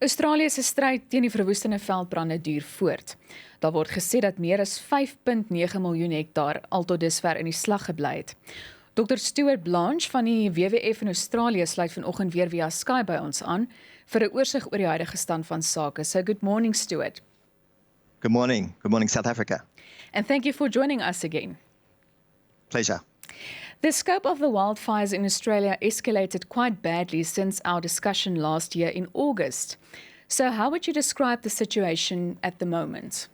Australië se stryd teen die verwoestende veldbrande duur voort. Daar word gesê dat meer as 5,9 miljoen hektaar al tot dusver in die slag gebly het. Dr. Stuart Blanch van die WWF in Australië sluit vanoggend weer via Skype by ons aan vir 'n oorsig oor die huidige stand van sake. So good morning, Stuart. Good morning. Good morning, South Africa. And thank you for joining us again. Pleasure. The scope of the wildfires in Australia escalated quite badly since our discussion last year in August. So how would you describe the situation at the moment?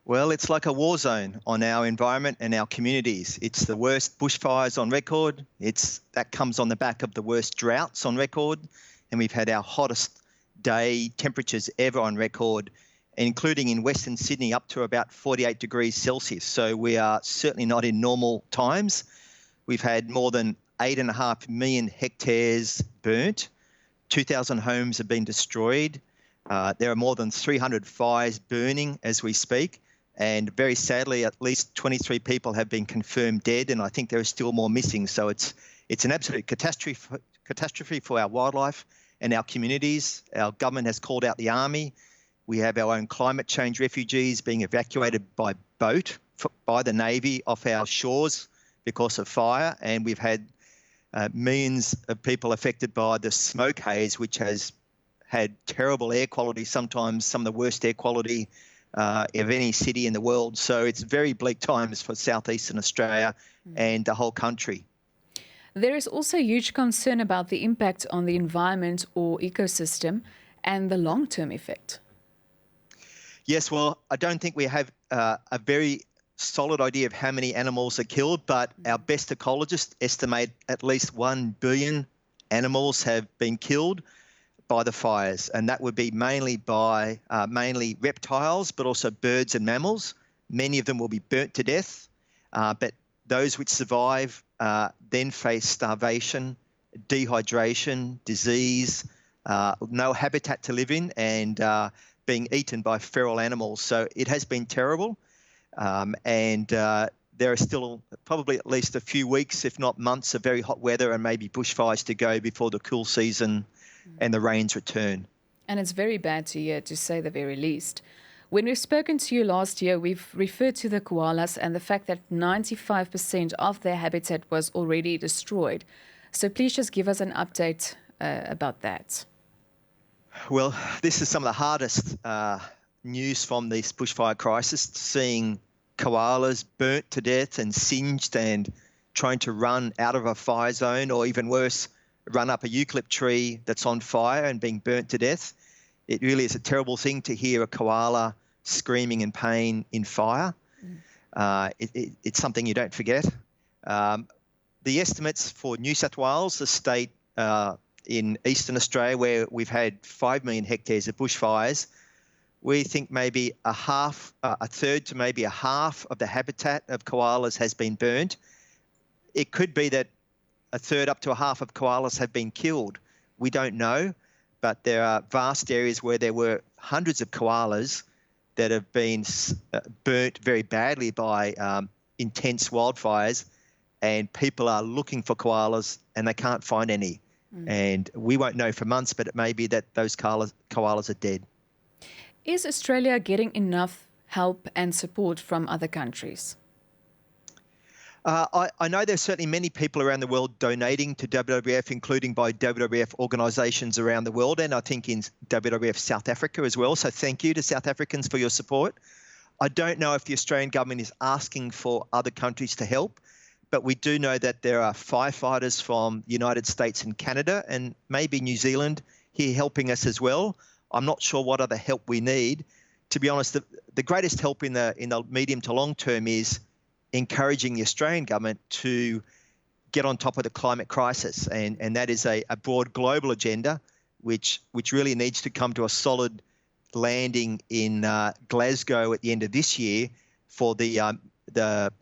Well, it's like a war zone on our environment and our communities. It's the worst bushfires on record. That comes on the back of the worst droughts on record. And we've had our hottest day temperatures ever on record, including in Western Sydney up to about 48 degrees Celsius. So we are certainly not in normal times. We've had more than 8.5 million hectares burnt. 2,000 homes have been destroyed. There are more than 300 fires burning as we speak. And very sadly, at least 23 people have been confirmed dead, and I think there are still more missing. So it's an absolute catastrophe for our wildlife and our communities. Our government has called out the army. We have our own climate change refugees being evacuated by boat by the Navy off our shores because of fire. And we've had millions of people affected by the smoke haze, which has had terrible air quality, sometimes some of the worst air quality of any city in the world. So it's very bleak times for southeastern Australia and the whole country. There is also huge concern about the impact on the environment or ecosystem and the long-term effect. Yes, well, I don't think we have a very solid idea of how many animals are killed, but our best ecologists estimate at least 1 billion animals have been killed by the fires, and that would be mainly by mainly reptiles, but also birds and mammals. Many of them will be burnt to death, but those which survive then face starvation, dehydration, disease, no habitat to live in, and being eaten by feral animals. So it has been terrible, and there are still probably at least a few weeks, if not months, of very hot weather and maybe bushfires to go before the cool season and the rains return. And it's very bad to hear, to say the very least. When we've spoken to you last year, we've referred to the koalas and the fact that 95% of their habitat was already destroyed. So please just give us an update about that. Well, this is some of the hardest news from this bushfire crisis, seeing koalas burnt to death and singed and trying to run out of a fire zone, or even worse, run up a eucalypt tree that's on fire and being burnt to death. It really is a terrible thing to hear a koala screaming in pain in fire. It's something you don't forget. The estimates for New South Wales, the state in eastern Australia where we've had 5 million hectares of bushfires, we think maybe a third to maybe a half of the habitat of koalas has been burnt. It could be that a third up to a half of koalas have been killed. We don't know, but there are vast areas where there were hundreds of koalas that have been burnt very badly by intense wildfires, and people are looking for koalas and they can't find any. And we won't know for months, but it may be that those koalas are dead. Is Australia getting enough help and support from other countries? I know there's certainly many people around the world donating to WWF, including by WWF organisations around the world, and I think in WWF South Africa as well. So thank you to South Africans for your support. I don't know if the Australian government is asking for other countries to help, but we do know that there are firefighters from the United States and Canada and maybe New Zealand here helping us as well. I'm not sure what other help we need. To be honest, the greatest help in the medium to long term is encouraging the Australian government to get on top of the climate crisis. And that is a broad global agenda, which really needs to come to a solid landing in Glasgow at the end of this year for the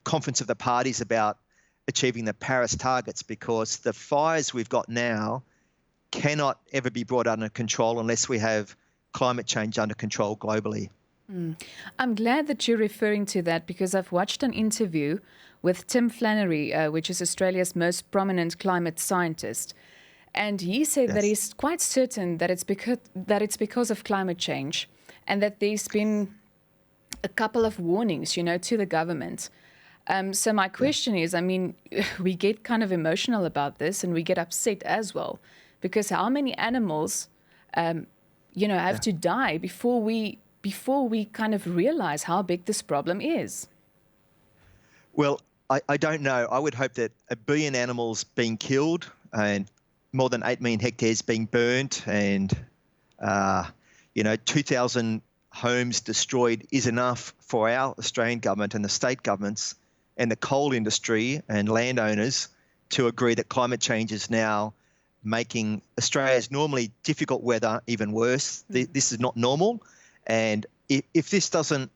Conference of the Parties about achieving the Paris targets, because the fires we've got now cannot ever be brought under control unless we have climate change under control globally. I'm glad that you're referring to that, because I've watched an interview with Tim Flannery, which is Australia's most prominent climate scientist. And he said that Yes. he's quite certain that it's because of climate change, and that there's been a couple of warnings, to the government. So my question is, I mean, we get kind of emotional about this, and we get upset as well, because how many animals, have to die before we kind of realize how big this problem is? Well, I don't know. I would hope that 1 billion animals being killed and more than 8 million hectares being burnt and, 2,000 homes destroyed is enough for our Australian government and the state governments and the coal industry and landowners to agree that climate change is now making Australia's normally difficult weather even worse. This is not normal. And if this doesn't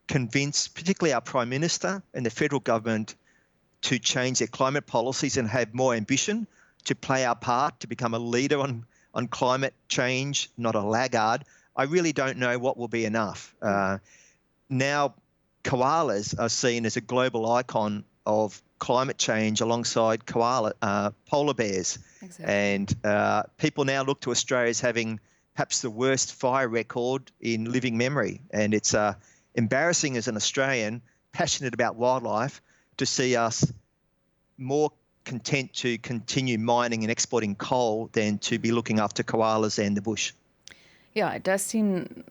convince particularly our Prime Minister and the federal government to change their climate policies and have more ambition to play our part, to become a leader on climate change, not a laggard, I really don't know what will be enough. Now, koalas are seen as a global icon of climate change alongside polar bears. Exactly. And people now look to Australia as having perhaps the worst fire record in living memory. And it's embarrassing as an Australian passionate about wildlife to see us more content to continue mining and exporting coal than to be looking after koalas and the bush. Yeah, it does seem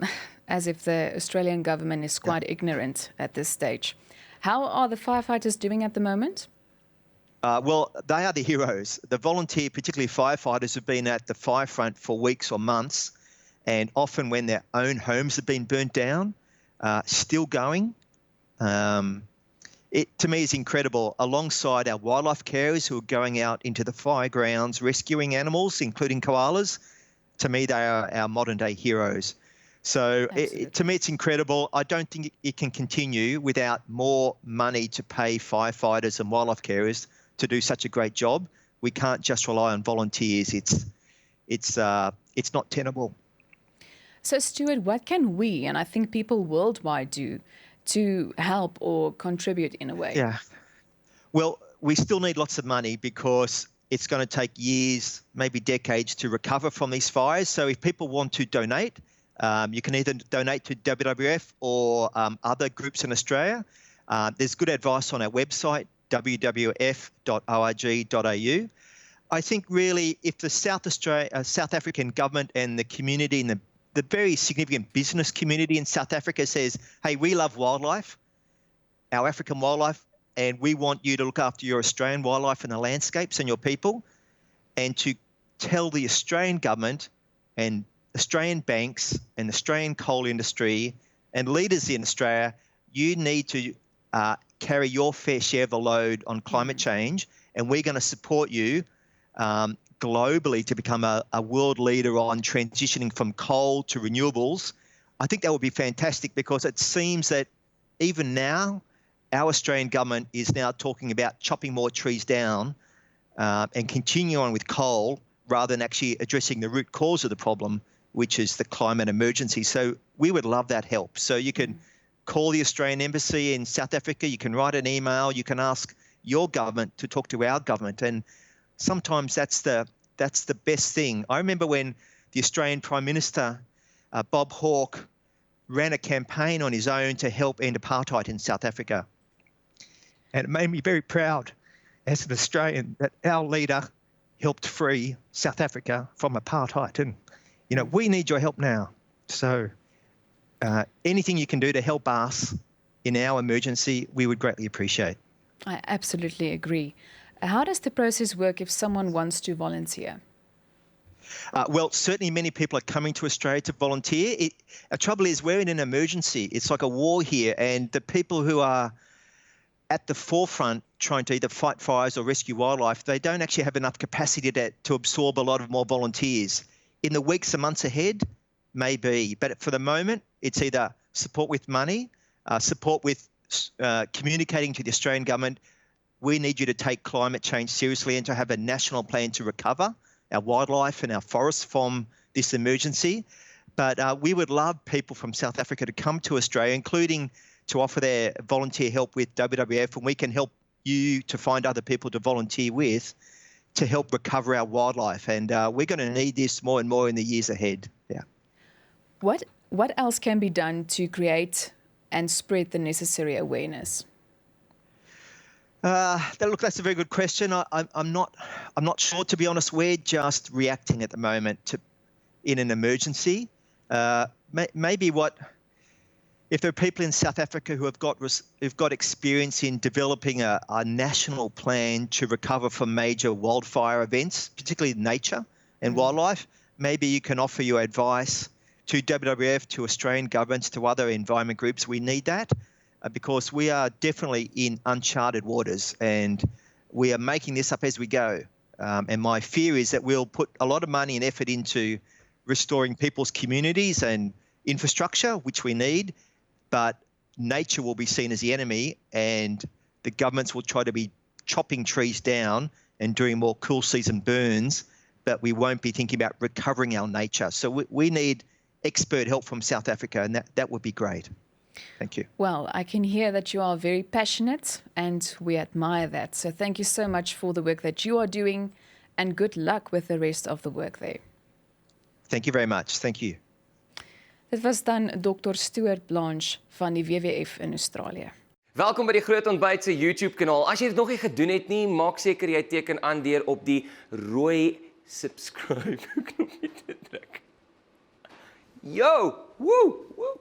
as if the Australian government is quite ignorant at this stage. How are the firefighters doing at the moment? Well, they are the heroes. The volunteer, particularly firefighters, have been at the fire front for weeks or months, and often when their own homes have been burnt down, still going. It, to me, is incredible. Alongside our wildlife carers who are going out into the fire grounds, rescuing animals, including koalas, to me, they are our modern-day heroes. So to me, it's incredible. I don't think it can continue without more money to pay firefighters and wildlife carers to do such a great job. We can't just rely on volunteers. It's not tenable. So, Stuart, what can we, and I think people worldwide, do to help or contribute in a way? Yeah. Well, we still need lots of money because it's going to take years, maybe decades, to recover from these fires. So if people want to donate, you can either donate to WWF or other groups in Australia. There's good advice on our website, wwf.org.au. I think really if the South African government and the community and the very significant business community in South Africa says, hey, we love wildlife, our African wildlife, and we want you to look after your Australian wildlife and the landscapes and your people, and to tell the Australian government and Australian banks and Australian coal industry and leaders in Australia, you need to carry your fair share of the load on climate change, and we're going to support you globally to become a world leader on transitioning from coal to renewables. I think that would be fantastic because it seems that even now, our Australian government is now talking about chopping more trees down and continue on with coal rather than actually addressing the root cause of the problem, which is the climate emergency. So we would love that help. So you can call the Australian Embassy in South Africa, you can write an email, you can ask your government to talk to our government. And sometimes that's the best thing. I remember when the Australian Prime Minister, Bob Hawke, ran a campaign on his own to help end apartheid in South Africa. And it made me very proud as an Australian that our leader helped free South Africa from apartheid. And, we need your help now. So anything you can do to help us in our emergency, we would greatly appreciate. I absolutely agree. How does the process work if someone wants to volunteer? Well, certainly many people are coming to Australia to volunteer. The trouble is we're in an emergency. It's like a war here. And the people who are at the forefront trying to either fight fires or rescue wildlife, they don't actually have enough capacity to absorb a lot of more volunteers. In the weeks and months ahead, maybe. But for the moment, it's either support with money, support with communicating to the Australian government, we need you to take climate change seriously and to have a national plan to recover our wildlife and our forests from this emergency. But we would love people from South Africa to come to Australia, including to offer their volunteer help with WWF, and we can help you to find other people to volunteer with to help recover our wildlife. And we're going to need this more and more in the years ahead. Yeah. What else can be done to create and spread the necessary awareness? Look, that's a very good question. I'm not sure, to be honest. We're just reacting at the moment in an emergency. Maybe if there are people in South Africa who've got experience in developing a national plan to recover from major wildfire events, particularly nature and wildlife, maybe you can offer your advice to WWF, to Australian governments, to other environment groups. We need that because we are definitely in uncharted waters and we are making this up as we go. And my fear is that we'll put a lot of money and effort into restoring people's communities and infrastructure, which we need, but nature will be seen as the enemy and the governments will try to be chopping trees down and doing more cool season burns, but we won't be thinking about recovering our nature. So we need expert help from South Africa, and that would be great. Thank you. Well, I can hear that you are very passionate and we admire that. So thank you so much for the work that you are doing and good luck with the rest of the work there. Thank you very much. Thank you. Dit was dan Dr. Stuart Blanch van die WWF in Australië. Welkom by die Groot Ontbyt se YouTube kanaal. As jy dit nog nie gedoen het nie, maak seker jy teken aan deur op die rooi subscribe knoppie te druk. Yo, woo, woo.